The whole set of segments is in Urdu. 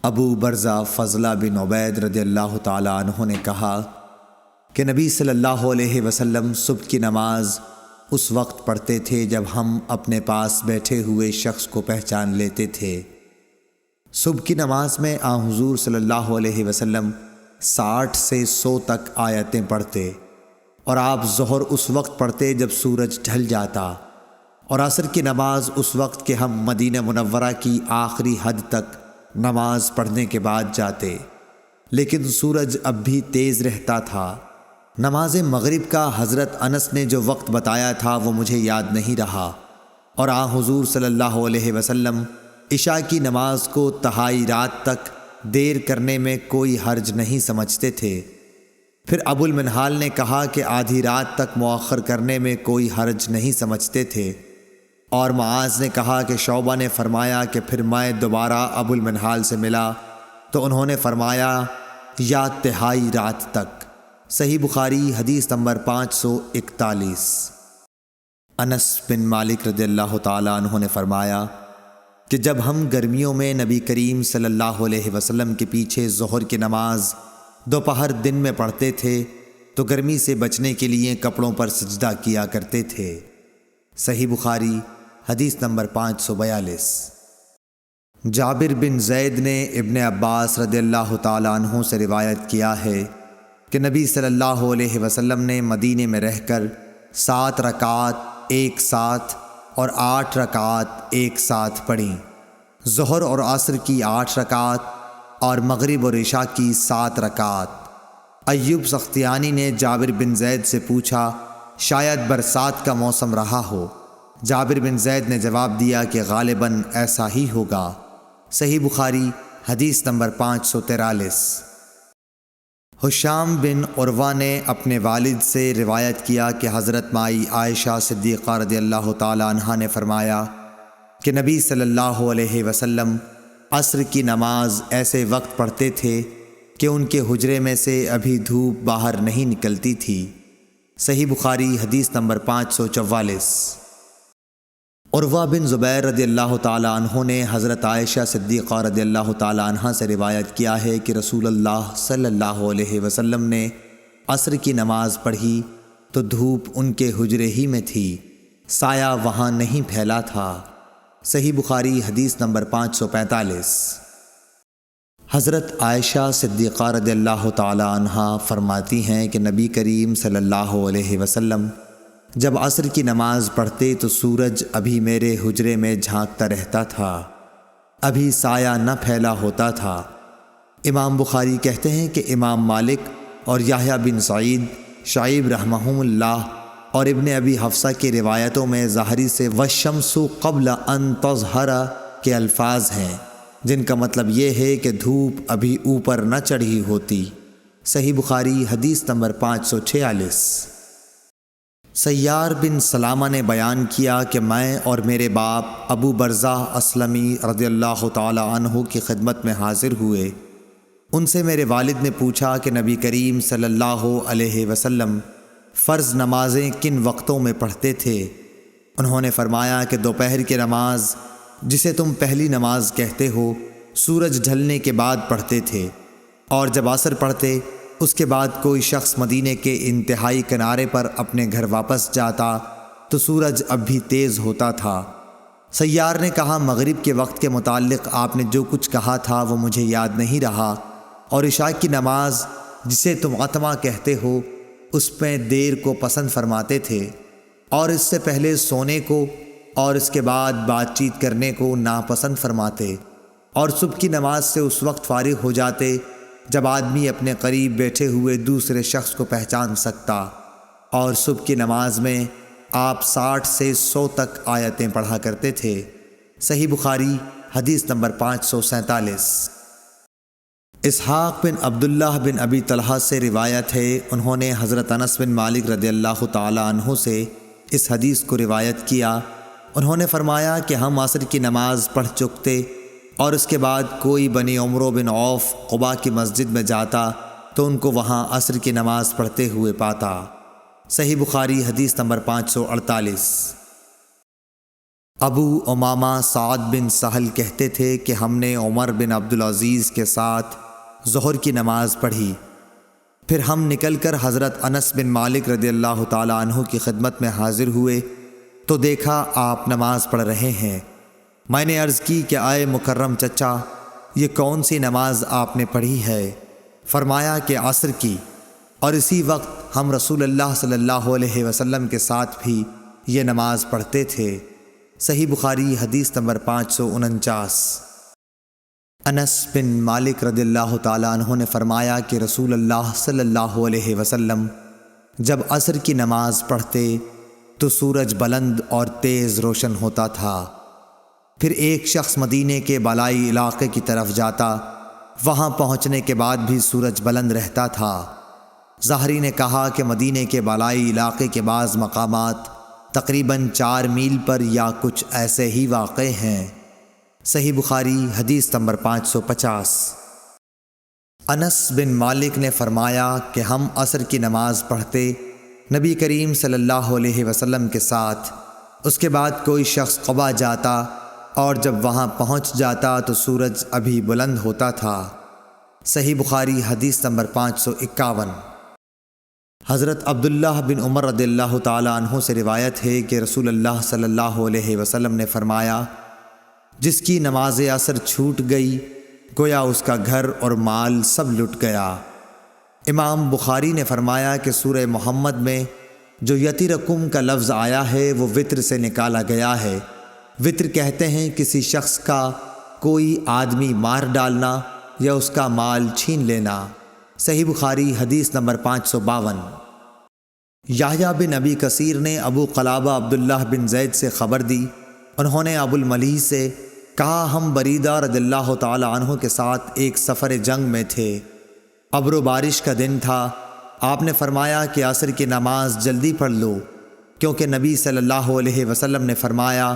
ابو برزہ فضلہ بن عبید رضی اللہ تعالیٰ عنہ نے کہا کہ نبی صلی اللہ علیہ وسلم صبح کی نماز اس وقت پڑھتے تھے جب ہم اپنے پاس بیٹھے ہوئے شخص کو پہچان لیتے تھے۔ صبح کی نماز میں حضور صلی اللہ علیہ وسلم 60 سے 100 تک آیتیں پڑھتے، اور آپ ظہر اس وقت پڑھتے جب سورج ڈھل جاتا، اور عصر کی نماز اس وقت کہ ہم مدینہ منورہ کی آخری حد تک نماز پڑھنے کے بعد جاتے، لیکن سورج اب بھی تیز رہتا تھا۔ نماز مغرب کا حضرت انس نے جو وقت بتایا تھا وہ مجھے یاد نہیں رہا، اور حضور صلی اللہ علیہ وسلم عشاء کی نماز کو تہائی رات تک دیر کرنے میں کوئی حرج نہیں سمجھتے تھے۔ پھر ابو المنہال نے کہا کہ آدھی رات تک مؤخر کرنے میں کوئی حرج نہیں سمجھتے تھے، اور معاذ نے کہا کہ شعبہ نے فرمایا کہ پھر میں دوبارہ ابو المنہال سے ملا تو انہوں نے فرمایا یا تہائی رات تک۔ صحیح بخاری حدیث نمبر 541۔ انس بن مالک رضی اللہ تعالیٰ عنہ نے فرمایا کہ جب ہم گرمیوں میں نبی کریم صلی اللہ علیہ وسلم کے پیچھے ظہر کی نماز دوپہر دن میں پڑھتے تھے تو گرمی سے بچنے کے لیے کپڑوں پر سجدہ کیا کرتے تھے۔ صحیح بخاری حدیث نمبر 542۔ جابر بن زید نے ابن عباس رضی اللہ تعالیٰ عنہ سے روایت کیا ہے کہ نبی صلی اللہ علیہ وسلم نے مدینے میں رہ کر 7 رکعات ایک ساتھ اور 8 رکعات ایک ساتھ پڑھیں، ظہر اور عصر کی 8 رکعات اور مغرب اور عشاء کی 7 رکعات۔ ایوب سختیانی نے جابر بن زید سے پوچھا شاید برسات کا موسم رہا ہو۔ جابر بن زید نے جواب دیا کہ غالباً ایسا ہی ہوگا۔ صحیح بخاری حدیث نمبر 543۔ ہشام بن عروہ نے اپنے والد سے روایت کیا کہ حضرت مائی عائشہ صدیقہ رضی اللہ تعالی عنہا نے فرمایا کہ نبی صلی اللہ علیہ وسلم عصر کی نماز ایسے وقت پڑھتے تھے کہ ان کے حجرے میں سے ابھی دھوپ باہر نہیں نکلتی تھی۔ صحیح بخاری حدیث نمبر 544۔ عروہ بن زبیر رضی اللہ تعالیٰ عنہ نے حضرت عائشہ صدیقہ رضی اللہ تعالیٰ عنہ سے روایت کیا ہے کہ رسول اللہ صلی اللہ علیہ وسلم نے عصر کی نماز پڑھی تو دھوپ ان کے حجرے ہی میں تھی، سایہ وہاں نہیں پھیلا تھا۔ صحیح بخاری حدیث نمبر 545۔ حضرت عائشہ صدیقہ رضی اللہ تعالیٰ عنہ فرماتی ہیں کہ نبی کریم صلی اللہ علیہ وسلم جب عصر کی نماز پڑھتے تو سورج ابھی میرے حجرے میں جھانکتا رہتا تھا، ابھی سایہ نہ پھیلا ہوتا تھا۔ امام بخاری کہتے ہیں کہ امام مالک اور یحییٰ بن سعید، شعیب رحمہم اللہ اور ابن ابی حفصہ کی روایتوں میں ظاہری سے والشمس قبل ان تظہر کے الفاظ ہیں، جن کا مطلب یہ ہے کہ دھوپ ابھی اوپر نہ چڑھی ہوتی۔ صحیح بخاری حدیث نمبر 546۔ سیار بن سلامہ نے بیان کیا کہ میں اور میرے باپ ابو برزہ اسلمی رضی اللہ تعالی عنہ کی خدمت میں حاضر ہوئے۔ ان سے میرے والد نے پوچھا کہ نبی کریم صلی اللہ علیہ وسلم فرض نمازیں کن وقتوں میں پڑھتے تھے؟ انہوں نے فرمایا کہ دوپہر کی نماز جسے تم پہلی نماز کہتے ہو سورج ڈھلنے کے بعد پڑھتے تھے، اور جب عصر پڑھتے اس کے بعد کوئی شخص مدینے کے انتہائی کنارے پر اپنے گھر واپس جاتا تو سورج اب بھی تیز ہوتا تھا۔ سیار نے کہا مغرب کے وقت کے متعلق آپ نے جو کچھ کہا تھا وہ مجھے یاد نہیں رہا، اور عشاء کی نماز جسے تم عتمہ کہتے ہو اس میں دیر کو پسند فرماتے تھے، اور اس سے پہلے سونے کو اور اس کے بعد بات چیت کرنے کو ناپسند فرماتے، اور صبح کی نماز سے اس وقت فارغ ہو جاتے جب آدمی اپنے قریب بیٹھے ہوئے دوسرے شخص کو پہچان سکتا، اور صبح کی نماز میں آپ 60 سے 100 تک آیتیں پڑھا کرتے تھے۔ صحیح بخاری حدیث نمبر 547۔ اسحاق بن عبداللہ بن ابی طلحہ سے روایت ہے، انہوں نے حضرت انس بن مالک رضی اللہ تعالی عنہ سے اس حدیث کو روایت کیا۔ انہوں نے فرمایا کہ ہم عصر کی نماز پڑھ چکتے، اور اس کے بعد کوئی بنی عمرو بن عوف قباء کی مسجد میں جاتا تو ان کو وہاں عصر کی نماز پڑھتے ہوئے پاتا۔ صحیح بخاری حدیث نمبر 548۔ ابو امامہ سعد بن سہل کہتے تھے کہ ہم نے عمر بن عبدالعزیز کے ساتھ ظہر کی نماز پڑھی، پھر ہم نکل کر حضرت انس بن مالک رضی اللہ تعالی عنہ کی خدمت میں حاضر ہوئے تو دیکھا آپ نماز پڑھ رہے ہیں۔ میں نے عرض کی کہ آئے مکرم چچا، یہ کون سی نماز آپ نے پڑھی ہے؟ فرمایا کہ عصر کی، اور اسی وقت ہم رسول اللہ صلی اللہ علیہ وسلم کے ساتھ بھی یہ نماز پڑھتے تھے۔ صحیح بخاری حدیث نمبر 549۔ انس بن مالک رضی اللہ تعالیٰ عنہ نے فرمایا کہ رسول اللہ صلی اللہ علیہ وسلم جب عصر کی نماز پڑھتے تو سورج بلند اور تیز روشن ہوتا تھا، پھر ایک شخص مدینے کے بالائی علاقے کی طرف جاتا، وہاں پہنچنے کے بعد بھی سورج بلند رہتا تھا۔ ظاہری نے کہا کہ مدینے کے بالائی علاقے کے بعض مقامات تقریباً 4 میل پر یا کچھ ایسے ہی واقع ہیں۔ صحیح بخاری حدیث نمبر 550۔ انس بن مالک نے فرمایا کہ ہم عصر کی نماز پڑھتے نبی کریم صلی اللہ علیہ وسلم کے ساتھ، اس کے بعد کوئی شخص قبا جاتا اور جب وہاں پہنچ جاتا تو سورج ابھی بلند ہوتا تھا۔ صحیح بخاری حدیث نمبر 551۔ حضرت عبداللہ بن عمر رضی اللہ تعالیٰ عنہ سے روایت ہے کہ رسول اللہ صلی اللہ علیہ وسلم نے فرمایا، جس کی نماز عصر چھوٹ گئی گویا اس کا گھر اور مال سب لٹ گیا۔ امام بخاری نے فرمایا کہ سورہ محمد میں جو یتیرکم کا لفظ آیا ہے وہ وطر سے نکالا گیا ہے۔ وطر کہتے ہیں کسی شخص کا کوئی آدمی مار ڈالنا یا اس کا مال چھین لینا۔ صحیح بخاری حدیث نمبر 552۔ یحییٰ بن ابی کثیر نے ابو قلابہ عبداللہ بن زید سے خبر دی، انہوں نے ابو الملیح سے کہا ہم بریدہ رضی اللہ تعالی عنہ کے ساتھ ایک سفر جنگ میں تھے، ابر و بارش کا دن تھا۔ آپ نے فرمایا کہ عصر کی نماز جلدی پڑھ لو، کیونکہ نبی صلی اللہ علیہ وسلم نے فرمایا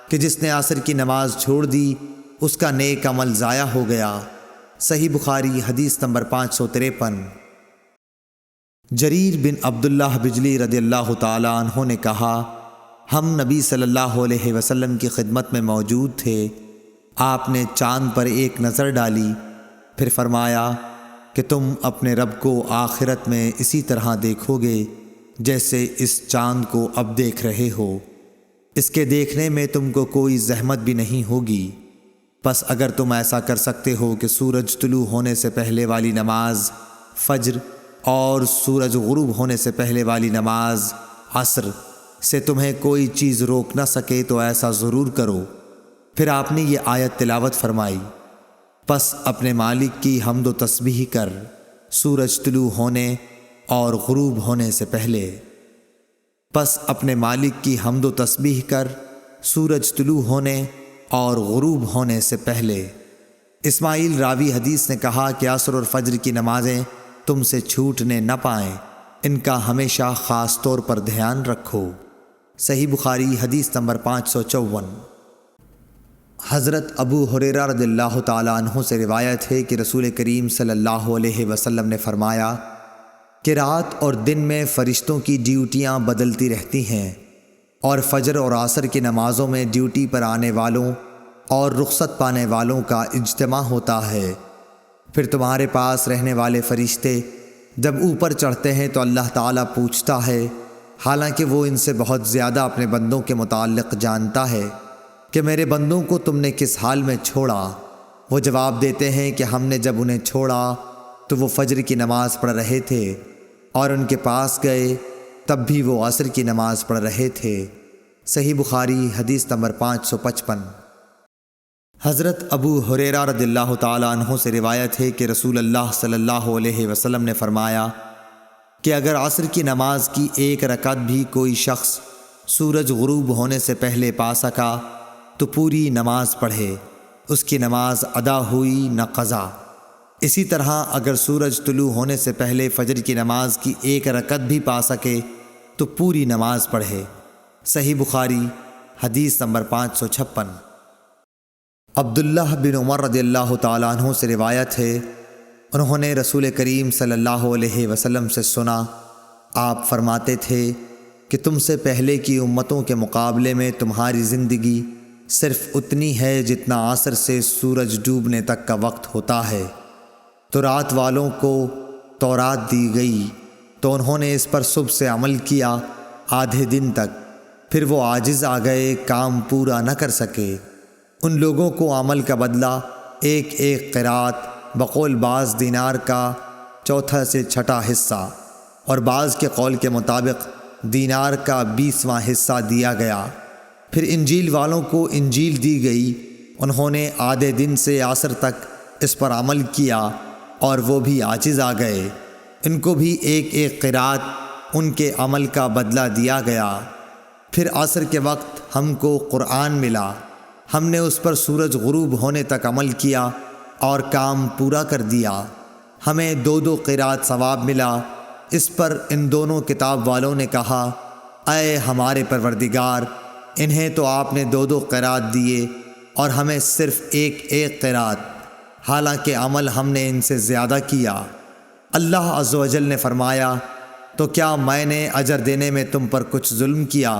کہ جس نے عصر کی نماز چھوڑ دی اس کا نیک عمل ضائع ہو گیا۔ صحیح بخاری حدیث نمبر 553۔ جریر بن عبداللہ بجلی رضی اللہ تعالی عنہ نے کہا ہم نبی صلی اللہ علیہ وسلم کی خدمت میں موجود تھے، آپ نے چاند پر ایک نظر ڈالی، پھر فرمایا کہ تم اپنے رب کو آخرت میں اسی طرح دیکھو گے جیسے اس چاند کو اب دیکھ رہے ہو، اس کے دیکھنے میں تم کو کوئی زحمت بھی نہیں ہوگی۔ پس اگر تم ایسا کر سکتے ہو کہ سورج طلوع ہونے سے پہلے والی نماز فجر اور سورج غروب ہونے سے پہلے والی نماز عصر سے تمہیں کوئی چیز روک نہ سکے تو ایسا ضرور کرو۔ پھر آپ نے یہ آیت تلاوت فرمائی، پس اپنے مالک کی حمد و تسبیح کر سورج طلوع ہونے اور غروب ہونے سے پہلے۔ پس اپنے مالک کی حمد و تسبیح کر سورج طلوع ہونے اور غروب ہونے سے پہلے۔ اسماعیل راوی حدیث نے کہا کہ عصر اور فجر کی نمازیں تم سے چھوٹنے نہ پائیں، ان کا ہمیشہ خاص طور پر دھیان رکھو۔ صحیح بخاری حدیث نمبر 554۔ حضرت ابو ہریرہ رضی اللہ تعالیٰ عنہ سے روایت ہے کہ رسول کریم صلی اللہ علیہ وسلم نے فرمایا کہ رات اور دن میں فرشتوں کی ڈیوٹیاں بدلتی رہتی ہیں، اور فجر اور عصر کی نمازوں میں ڈیوٹی پر آنے والوں اور رخصت پانے والوں کا اجتماع ہوتا ہے۔ پھر تمہارے پاس رہنے والے فرشتے جب اوپر چڑھتے ہیں تو اللہ تعالیٰ پوچھتا ہے، حالانکہ وہ ان سے بہت زیادہ اپنے بندوں کے متعلق جانتا ہے، کہ میرے بندوں کو تم نے کس حال میں چھوڑا؟ وہ جواب دیتے ہیں کہ ہم نے جب انہیں چھوڑا تو وہ فجر کی نماز پڑھ رہے تھے، اور ان کے پاس گئے تب بھی وہ عصر کی نماز پڑھ رہے تھے۔ صحیح بخاری حدیث نمبر 555۔ حضرت ابو ہریرہ رضی اللہ تعالیٰ عنہ سے روایت ہے کہ رسول اللہ صلی اللہ علیہ وسلم نے فرمایا کہ اگر عصر کی نماز کی ایک رکعت بھی کوئی شخص سورج غروب ہونے سے پہلے پا سکا تو پوری نماز پڑھے، اس کی نماز ادا ہوئی نہ قضا۔ اسی طرح اگر سورج طلوع ہونے سے پہلے فجر کی نماز کی ایک رکعت بھی پا سکے تو پوری نماز پڑھے۔ صحیح بخاری حدیث نمبر 556۔ عبداللہ بن عمر رضی اللہ تعالیٰ عنہ سے روایت ہے، انہوں نے رسول کریم صلی اللہ علیہ وسلم سے سنا، آپ فرماتے تھے کہ تم سے پہلے کی امتوں کے مقابلے میں تمہاری زندگی صرف اتنی ہے جتنا عصر سے سورج ڈوبنے تک کا وقت ہوتا ہے۔ تو رات والوں کو تورات دی گئی تو انہوں نے اس پر صبح سے عمل کیا آدھے دن تک، پھر وہ عاجز آ گئے، کام پورا نہ کر سکے۔ ان لوگوں کو عمل کا بدلہ ایک ایک قرات بقول بعض دینار کا چوتھا سے چھٹا حصہ اور بعض کے قول کے مطابق دینار کا 20واں حصہ دیا گیا۔ پھر انجیل والوں کو انجیل دی گئی، انہوں نے آدھے دن سے عصر تک اس پر عمل کیا اور وہ بھی عاجز آ گئے، ان کو بھی ایک ایک قرات ان کے عمل کا بدلہ دیا گیا۔ پھر عصر کے وقت ہم کو قرآن ملا، ہم نے اس پر سورج غروب ہونے تک عمل کیا اور کام پورا کر دیا، ہمیں 2 قرات ثواب ملا۔ اس پر ان دونوں کتاب والوں نے کہا، اے ہمارے پروردگار، انہیں تو آپ نے 2 قرات دیے اور ہمیں صرف ایک ایک قرات، حالانکہ عمل ہم نے ان سے زیادہ کیا۔ اللہ عز و جل نے فرمایا، تو کیا میں نے اجر دینے میں تم پر کچھ ظلم کیا؟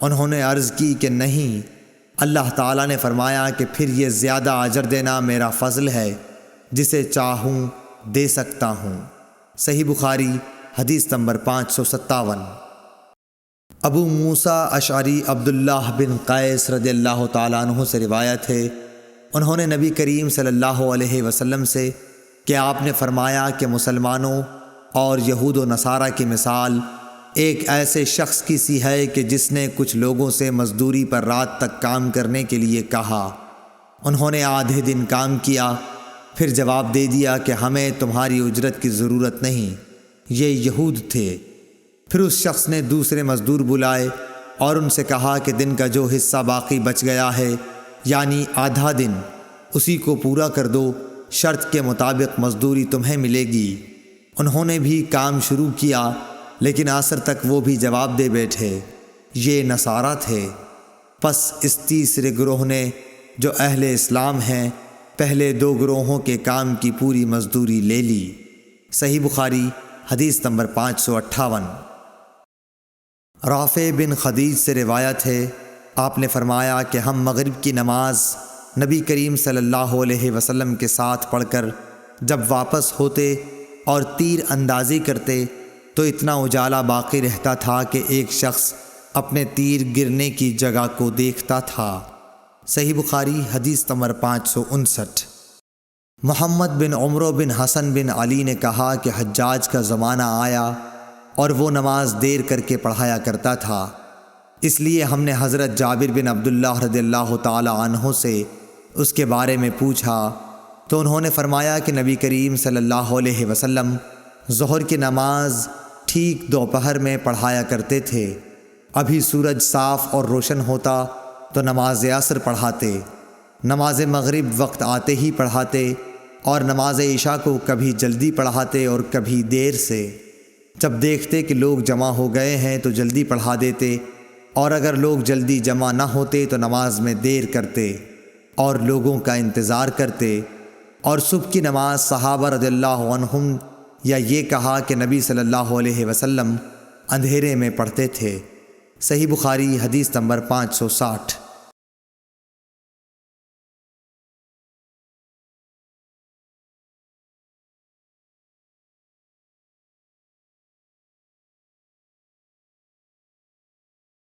انہوں نے عرض کی کہ نہیں۔ اللہ تعالیٰ نے فرمایا کہ پھر یہ زیادہ اجر دینا میرا فضل ہے، جسے چاہوں دے سکتا ہوں۔ صحیح بخاری حدیث نمبر 557۔ ابو موسیٰ اشعری عبداللہ بن قیس رضی اللہ تعالیٰ عنہ سے روایت ہے، انہوں نے نبی کریم صلی اللہ علیہ وسلم سے کہ آپ نے فرمایا کہ مسلمانوں اور یہود و نصارہ کی مثال ایک ایسے شخص کی سی ہے کہ جس نے کچھ لوگوں سے مزدوری پر رات تک کام کرنے کے لیے کہا، انہوں نے آدھے دن کام کیا، پھر جواب دے دیا کہ ہمیں تمہاری اجرت کی ضرورت نہیں، یہ یہود تھے۔ پھر اس شخص نے دوسرے مزدور بلائے اور ان سے کہا کہ دن کا جو حصہ باقی بچ گیا ہے، یعنی آدھا دن، اسی کو پورا کر دو، شرط کے مطابق مزدوری تمہیں ملے گی۔ انہوں نے بھی کام شروع کیا، لیکن عصر تک وہ بھی جواب دے بیٹھے، یہ نصارہ تھے۔ پس اس تیسرے گروہ نے جو اہل اسلام ہیں پہلے 2 گروہوں کے کام کی پوری مزدوری لے لی۔ صحیح بخاری حدیث نمبر 558۔ رافع بن خدیج سے روایت ہے، آپ نے فرمایا کہ ہم مغرب کی نماز نبی کریم صلی اللہ علیہ وسلم کے ساتھ پڑھ کر جب واپس ہوتے اور تیر اندازی کرتے تو اتنا اجالا باقی رہتا تھا کہ ایک شخص اپنے تیر گرنے کی جگہ کو دیکھتا تھا۔ صحیح بخاری حدیث نمبر 559۔ محمد بن عمرو بن حسن بن علی نے کہا کہ حجاج کا زمانہ آیا اور وہ نماز دیر کر کے پڑھایا کرتا تھا، اس لیے ہم نے حضرت جابر بن عبداللہ رضی اللہ تعالی عنہ سے اس کے بارے میں پوچھا تو انہوں نے فرمایا کہ نبی کریم صلی اللہ علیہ وسلم ظہر کی نماز ٹھیک دوپہر میں پڑھایا کرتے تھے، ابھی سورج صاف اور روشن ہوتا تو نماز عصر پڑھاتے، نماز مغرب وقت آتے ہی پڑھاتے اور نماز عشاء کو کبھی جلدی پڑھاتے اور کبھی دیر سے۔ جب دیکھتے کہ لوگ جمع ہو گئے ہیں تو جلدی پڑھا دیتے، اور اگر لوگ جلدی جمع نہ ہوتے تو نماز میں دیر کرتے اور لوگوں کا انتظار کرتے۔ اور صبح کی نماز صحابہ رضی اللہ عنہم یا یہ کہا کہ نبی صلی اللہ علیہ وسلم اندھیرے میں پڑھتے تھے۔ صحیح بخاری حدیث نمبر 560۔